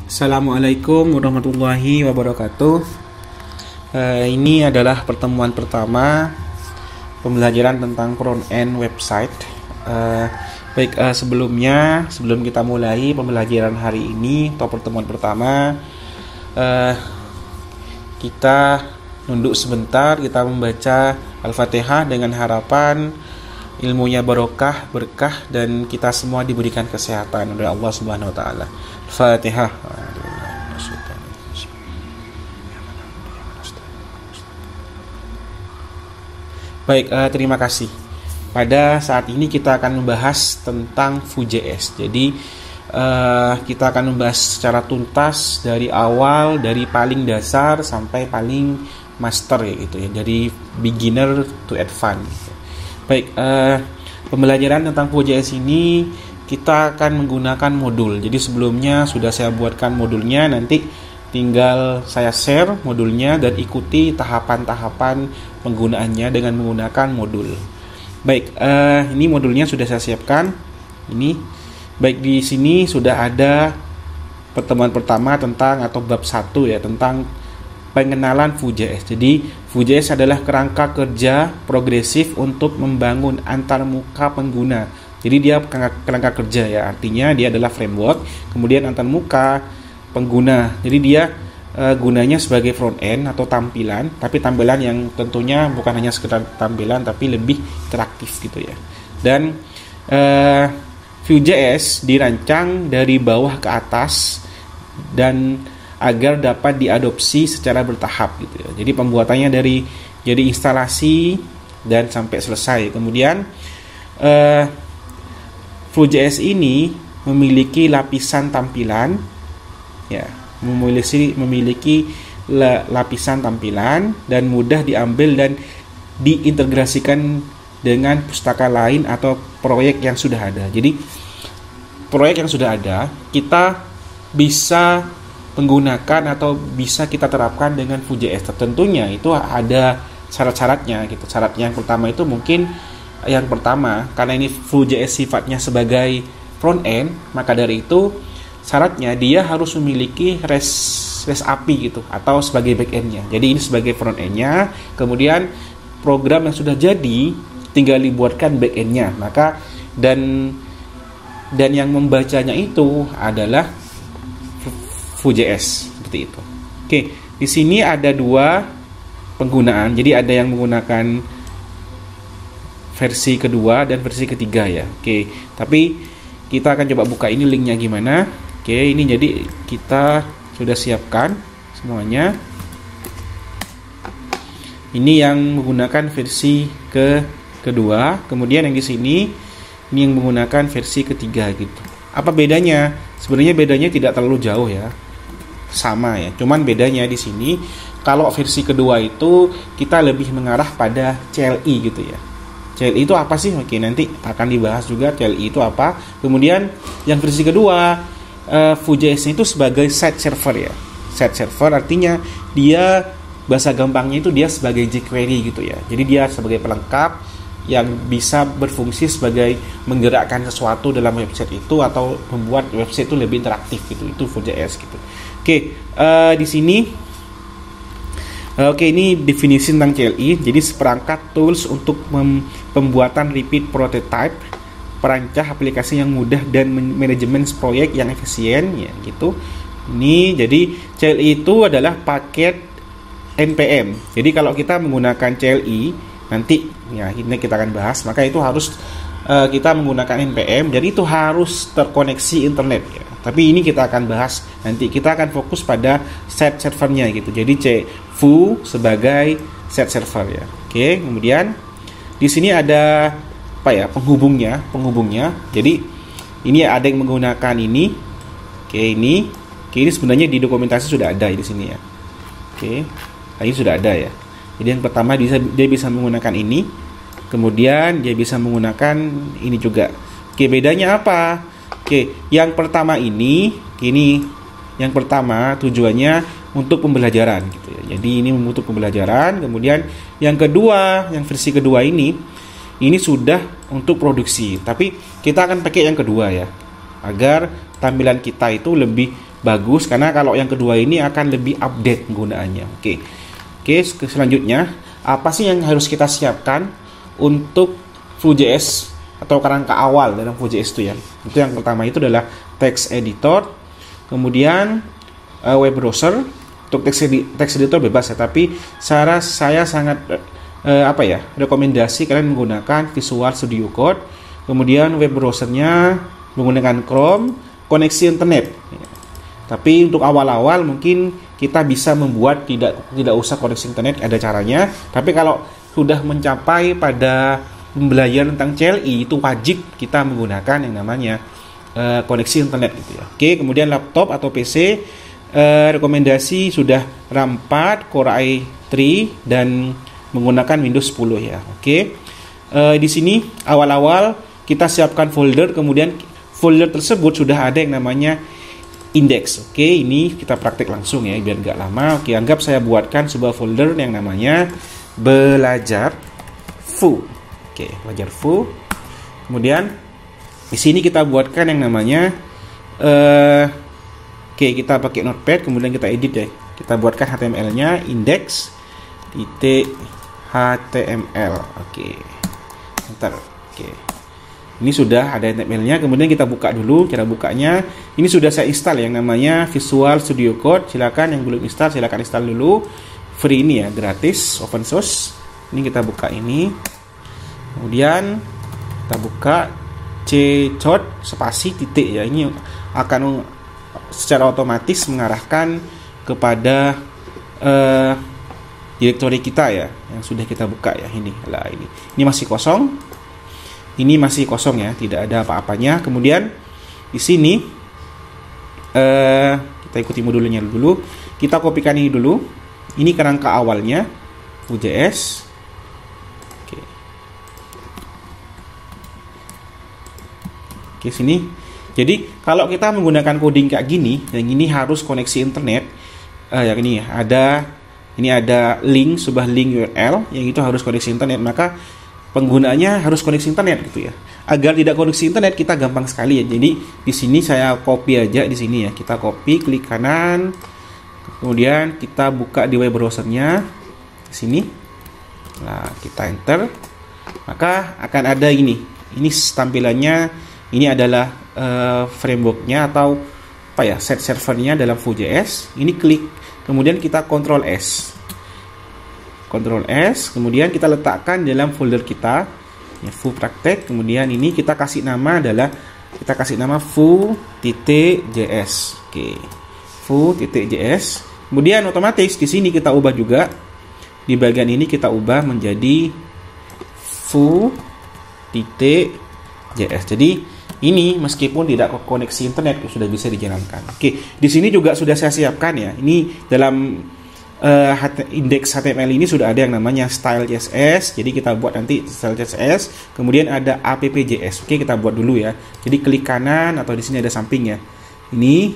Assalamualaikum warahmatullahi wabarakatuh. Ini adalah pertemuan pertama pembelajaran tentang front-end website. Sebelum kita mulai pembelajaran hari ini atau pertemuan pertama, kita nunduk sebentar, kita membaca Al-Fatihah dengan harapan ilmunya berkah, dan kita semua diberikan kesehatan oleh Allah Subhanahu wa taala. Al-Fatihah. Baik, terima kasih. Pada saat ini kita akan membahas tentang Vue.js. Jadi kita akan membahas secara tuntas dari awal, dari paling dasar sampai paling master ya gitu ya, dari beginner to advanced. Baik, pembelajaran tentang Vue.js ini kita akan menggunakan modul. Jadi sebelumnya sudah saya buatkan modulnya, nanti tinggal saya share modulnya dan ikuti tahapan-tahapan penggunaannya dengan menggunakan modul. Baik, ini modulnya sudah saya siapkan. Ini, baik, di sini sudah ada pertemuan pertama tentang atau bab 1 ya, tentang pengenalan Vue.js. Jadi Vue.js adalah kerangka kerja progresif untuk membangun antarmuka pengguna. Jadi dia kerangka kerja ya, artinya dia adalah framework. Kemudian antarmuka pengguna. Jadi dia gunanya sebagai front end atau tampilan, tapi tampilan yang tentunya bukan hanya sekedar tampilan tapi lebih interaktif gitu ya. Dan Vue.js dirancang dari bawah ke atas dan agar dapat diadopsi secara bertahap gitu ya. Jadi pembuatannya dari instalasi dan sampai selesai. Kemudian Vue.js ini memiliki lapisan tampilan ya, memiliki lapisan tampilan dan mudah diambil dan diintegrasikan dengan pustaka lain atau proyek yang sudah ada. Jadi proyek yang sudah ada kita bisa menggunakan atau bisa kita terapkan dengan Vue.js. Tentunya itu ada syarat-syaratnya gitu. Syaratnya yang pertama itu mungkin karena ini Vue.js sifatnya sebagai front end, maka dari itu syaratnya dia harus memiliki REST API gitu atau sebagai back end-nya. Jadi ini sebagai front end-nya, kemudian program yang sudah jadi tinggal dibuatkan back end-nya. Maka dan yang membacanya itu adalah Vue.js seperti itu. Oke, di sini ada dua penggunaan. Jadi ada yang menggunakan versi kedua dan versi ketiga ya. Oke, tapi kita akan coba buka ini linknya gimana. Oke, ini jadi kita sudah siapkan semuanya. Ini yang menggunakan versi kedua, kemudian yang di sini ini yang menggunakan versi ketiga gitu. Apa bedanya? Sebenarnya bedanya tidak terlalu jauh ya. Sama ya, cuman bedanya di sini kalau versi kedua itu kita lebih mengarah pada CLI gitu ya. CLI itu apa sih? Oke, nanti akan dibahas juga CLI itu apa. Kemudian yang versi kedua Vue.js itu sebagai site server ya. Site server artinya dia, bahasa gampangnya itu dia sebagai jQuery gitu ya. Jadi dia sebagai pelengkap yang bisa berfungsi sebagai menggerakkan sesuatu dalam website itu atau membuat website itu lebih interaktif gitu. Itu Vue.js gitu. Oke, di sini ini definisi tentang CLI. Jadi seperangkat tools untuk pembuatan repeat prototype, perancah aplikasi yang mudah dan manajemen proyek yang efisien ya gitu. Ini jadi CLI itu adalah paket npm. Jadi kalau kita menggunakan CLI nanti ya, ini kita akan bahas, maka itu harus kita menggunakan npm dan itu harus terkoneksi internet ya. Tapi ini kita akan bahas nanti. Kita akan fokus pada set servernya gitu. Jadi Vue sebagai set server ya. Oke, kemudian di sini ada apa ya, penghubungnya. Jadi ini ada yang menggunakan ini. Oke, ini sebenarnya di dokumentasi sudah ada di sini ya. Oke, ini sudah ada ya. Jadi yang pertama dia bisa menggunakan ini, kemudian dia bisa menggunakan ini juga. Oke, bedanya apa? Oke, yang pertama yang pertama tujuannya untuk pembelajaran gitu ya. Jadi ini untuk pembelajaran. Kemudian yang kedua, yang versi kedua ini sudah untuk produksi. Tapi kita akan pakai yang kedua ya, agar tampilan kita itu lebih bagus, karena kalau yang kedua ini akan lebih update penggunaannya. Oke, selanjutnya apa sih yang harus kita siapkan untuk Vue.js atau kerangka awal dalam Vue.js itu ya? Itu yang pertama itu adalah text editor, kemudian web browser. Untuk text editor bebas ya, tapi saya sangat rekomendasi kalian menggunakan Visual Studio Code. Kemudian web browsernya menggunakan Chrome, koneksi internet. Tapi untuk awal-awal mungkin kita bisa membuat tidak usah koneksi internet, ada caranya. Tapi kalau sudah mencapai pada pembelajaran tentang CLI, itu wajib kita menggunakan yang namanya koneksi internet gitu ya. Oke, kemudian laptop atau PC, rekomendasi sudah RAM 4, Core i3 dan menggunakan Windows 10 ya. Oke. Di sini awal-awal kita siapkan folder, kemudian folder tersebut sudah ada yang namanya index. Oke, ini kita praktek langsung ya biar nggak lama. Oke, anggap saya buatkan sebuah folder yang namanya belajar Vue. Oke, belajar Vue. Kemudian di sini kita buatkan yang namanya kita pakai Notepad, kemudian kita edit ya. Kita buatkan HTML-nya index.html. Oke. Bentar. Oke. Ini sudah ada HTML-nya, kemudian kita buka dulu. Cara bukanya, ini sudah saya install yang namanya Visual Studio Code. Silakan yang belum install, silakan install dulu. Free ini ya, gratis, open source. Ini kita buka ini. Kemudian kita buka cchot spasi titik ya. Ini akan secara otomatis mengarahkan kepada direktori kita ya, yang sudah kita buka ya. Ini masih kosong. Ini masih kosong ya, tidak ada apa-apanya. Kemudian di sini kita ikuti modulnya dulu. Kita kopikan ini dulu. Ini kerangka awalnya Vue.js. Oke, sini. Jadi kalau kita menggunakan coding kayak gini, yang ini harus koneksi internet. Yang ini ada link, sebuah link URL yang itu harus koneksi internet, maka penggunaannya harus koneksi internet gitu ya. Agar tidak koneksi internet kita gampang sekali ya. Jadi di sini saya copy aja di sini ya. Kita copy, klik kanan, kemudian kita buka di web browsernya di sini. Nah, kita enter, maka akan ada ini. Ini tampilannya. Ini adalah frameworknya atau set servernya dalam Vue.js. Ini klik, kemudian kita Ctrl S, kemudian kita letakkan dalam folder kita ya, Vue praktek. Kemudian ini kita kasih nama Vue.js. Oke, Vue.js. Kemudian otomatis di sini kita ubah juga, di bagian ini kita ubah menjadi Vue.js. Jadi ini meskipun tidak koneksi internet sudah bisa dijalankan. Oke, di sini juga sudah saya siapkan ya. Ini dalam index HTML ini sudah ada yang namanya style.js. Jadi kita buat nanti style.js. Kemudian ada app.js. Oke, kita buat dulu ya. Jadi klik kanan atau di sini ada sampingnya. Ini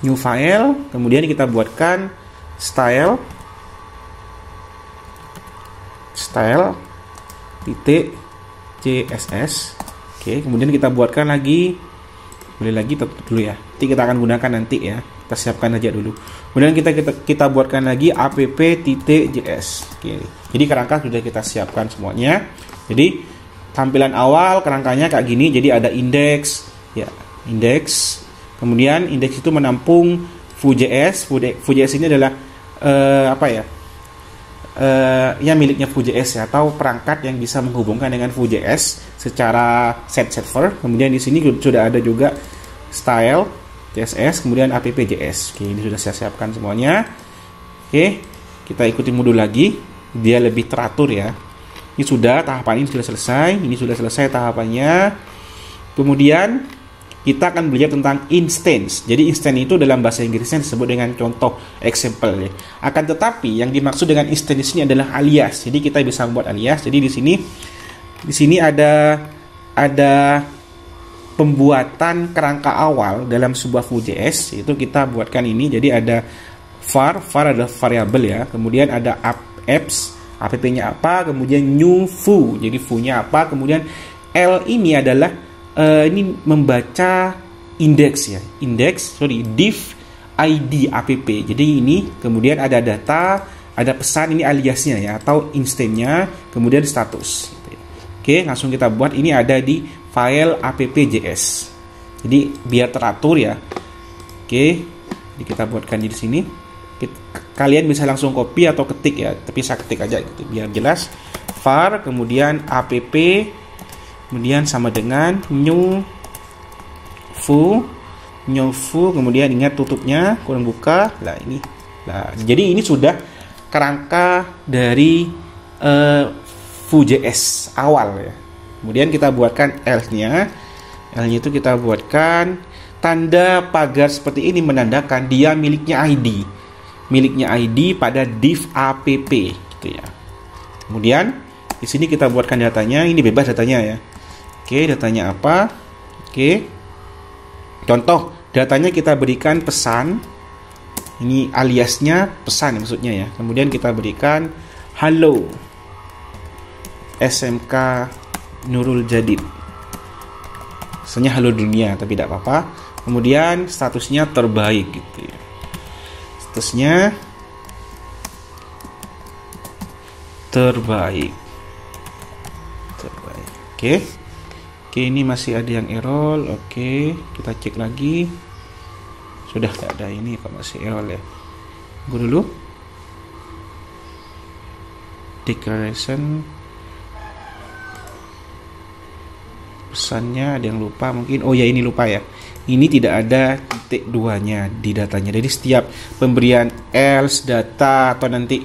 new file. Kemudian kita buatkan style.css. Oke, kemudian kita buatkan lagi, boleh lagi tutup dulu ya. Nanti kita akan gunakan nanti ya. Kita siapkan aja dulu. Kemudian kita buatkan lagi app.js. Oke. Jadi kerangka sudah kita siapkan semuanya. Jadi tampilan awal kerangkanya kayak gini. Jadi ada index, ya, index. Kemudian index itu menampung Vue.js. Vue.js ini adalah miliknya Vue.js ya, atau perangkat yang bisa menghubungkan dengan Vue.js secara set server. Kemudian di sini sudah ada juga style.css, kemudian app.js. Oke, ini sudah saya siapkan semuanya. Oke, kita ikuti modul lagi, dia lebih teratur ya. Ini sudah tahapan ini sudah selesai, ini sudah selesai tahapannya. Kemudian kita akan belajar tentang instance. Jadi instance itu dalam bahasa Inggrisnya disebut dengan contoh, example ya. Akan tetapi yang dimaksud dengan instance ini adalah alias. Jadi kita bisa membuat alias. Jadi di sini ada pembuatan kerangka awal dalam sebuah Vue.js. Itu kita buatkan ini. Jadi ada var adalah variabel ya. Kemudian ada apps, app-nya apa, kemudian new Vue. Jadi Vue-nya apa, kemudian L ini adalah ini membaca index ya, div id app. Jadi ini kemudian ada data, ada pesan, ini aliasnya ya, atau instance-nya, kemudian status gitu ya. Oke, langsung kita buat. Ini ada di file app.js. Jadi biar teratur ya. Oke, jadi kita buatkan di sini. Kalian bisa langsung copy atau ketik ya, tapi saya ketik aja gitu biar jelas. Var kemudian app kemudian sama dengan new foo kemudian ingat tutupnya, kurang buka. Nah ini. Nah, jadi ini sudah kerangka dari Vue.js awal ya. Kemudian kita buatkan else-nya. Else-nya itu kita buatkan tanda pagar seperti ini menandakan dia miliknya ID pada div app gitu ya. Kemudian di sini kita buatkan datanya, ini bebas datanya ya. Oke, datanya apa? Oke. Contoh, datanya kita berikan pesan. Ini aliasnya pesan maksudnya ya. Kemudian kita berikan halo SMK Nurul Jadid. Pesannya halo dunia, tapi tidak apa-apa. Kemudian statusnya terbaik gitu ya. Statusnya terbaik. Oke. Oke, ini masih ada yang error. Oke, kita cek lagi. Sudah tidak ada, ini kok masih error ya. Tunggu dulu. Declaration. Pesannya ada yang lupa mungkin. Oh ya, ini lupa ya. Ini tidak ada titik 2-nya di datanya. Jadi setiap pemberian else data atau nanti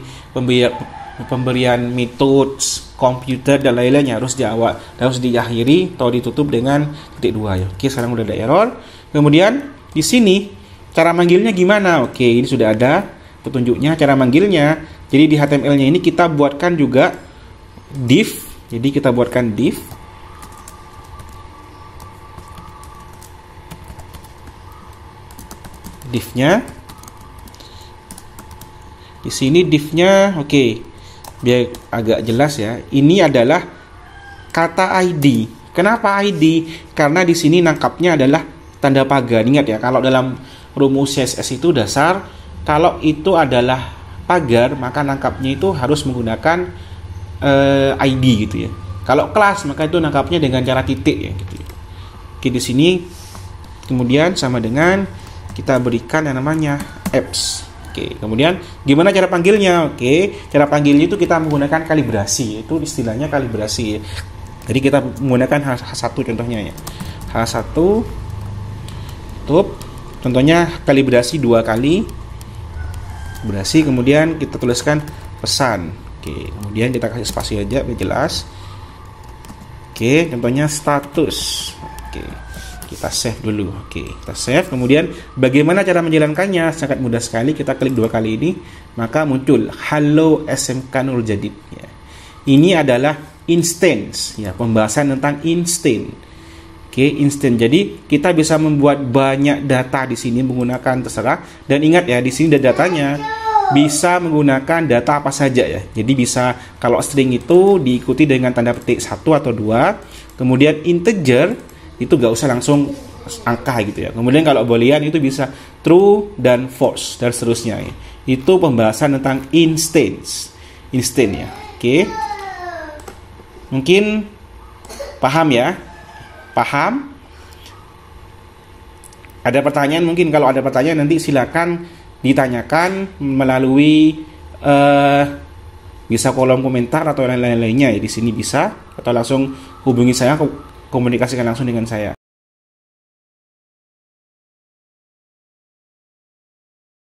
pemberian methods komputer dan lain-lainnya harus diakhiri atau ditutup dengan titik 2 ya. Oke, sekarang udah ada error. Kemudian di sini cara manggilnya gimana? Oke, ini sudah ada petunjuknya cara manggilnya. Jadi di HTML-nya ini kita buatkan juga div. Jadi kita buatkan div. Div-nya. Di sini div-nya oke. Biar agak jelas ya. Ini adalah kata ID. Kenapa ID? Karena di sini nangkapnya adalah tanda pagar. Ingat ya, kalau dalam rumus CSS itu dasar, kalau itu adalah pagar, maka nangkapnya itu harus menggunakan ID gitu ya. Kalau kelas, maka itu nangkapnya dengan cara titik ya gitu ya. Oke, di sini kemudian sama dengan kita berikan yang namanya apps. Oke, kemudian gimana cara panggilnya? Oke, cara panggilnya itu kita menggunakan kalibrasi. Itu istilahnya kalibrasi. Jadi kita menggunakan H1 contohnya ya. H1 tutup. Contohnya kalibrasi 2 kali. Kalibrasi kemudian kita tuliskan pesan. Oke, kemudian kita kasih spasi aja biar jelas. Oke, contohnya status. Oke. Kita save dulu. Oke, kita save. Kemudian bagaimana cara menjalankannya? Sangat mudah sekali. Kita klik 2 kali ini, maka muncul halo SMK Nurul Jadid ya. Ini adalah instance ya, pembahasan tentang instance. Oke, instance. Jadi kita bisa membuat banyak data di sini menggunakan terserah. Dan ingat ya, di sini ada datanya. Bisa menggunakan data apa saja ya. Jadi bisa kalau string itu diikuti dengan tanda petik 1 atau 2. Kemudian integer itu gak usah langsung angka gitu ya. Kemudian kalau boolean itu bisa true dan false dan seterusnya ya. Itu pembahasan tentang instance ya. Oke. Mungkin paham ya? Paham? Ada pertanyaan? Mungkin kalau ada pertanyaan nanti silakan ditanyakan melalui bisa kolom komentar atau lain-lainnya ya. Di sini bisa, atau langsung hubungi saya, komunikasikan langsung dengan saya.